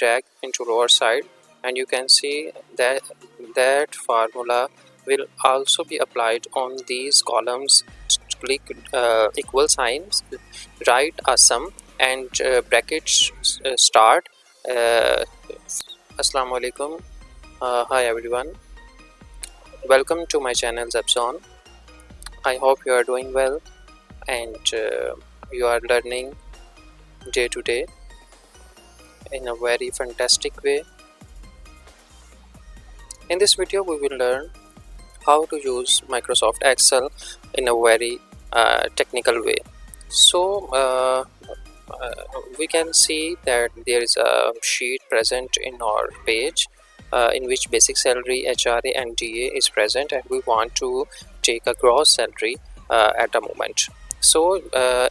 drag into lower side, and you can see that that formula will also be applied on these columns. Click equal signs, write a sum, and brackets start. Assalamu alaikum. Hi everyone, welcome to my channel Zabzon. I hope you are doing well and you are learning day to day in a very fantastic way. In this video we will learn how to use Microsoft Excel in a very technical way. So we can see that there is a sheet present in our page in which basic salary, HRA and DA is present, and we want to take a gross salary at a moment. So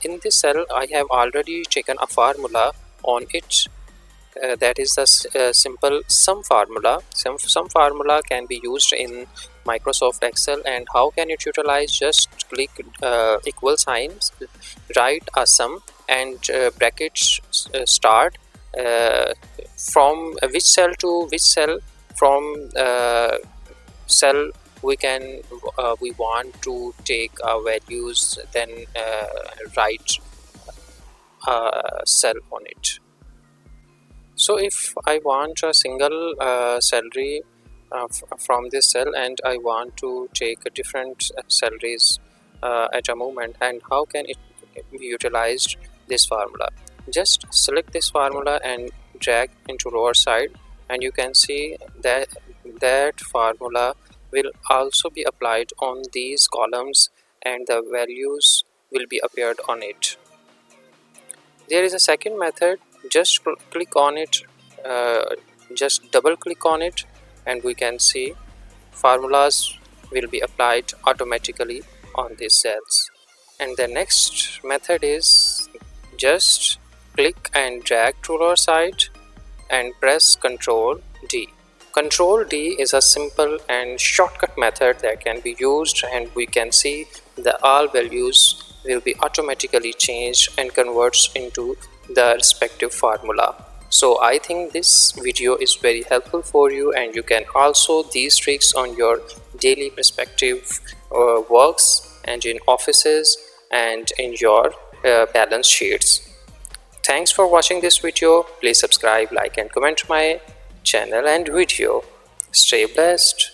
in this cell I have already taken a formula on it. That is the simple sum formula. Sum formula can be used in Microsoft Excel. And how can it utilize? Just click equal signs, write a sum, and brackets start from which cell to which cell. From cell we want to take values, then write cell on it. So if I want a single salary from this cell, and I want to take different salaries at a moment, and how can it be utilized this formula? Just select this formula and drag into lower side, and you can see that that formula will also be applied on these columns, and the values will be appeared on it. There is a second method. Just click on it, just double click on it, and we can see formulas will be applied automatically on these cells. And the next method is just click and drag to lower side and press Ctrl D. Ctrl D is a simple and shortcut method that can be used, and we can see that all values will be automatically changed and converts into the respective formula. So I think this video is very helpful for you, and you can also these tricks on your daily perspective works and in offices and in your balance sheets. Thanks for watching this video. Please subscribe, like and comment my channel and video. Stay blessed.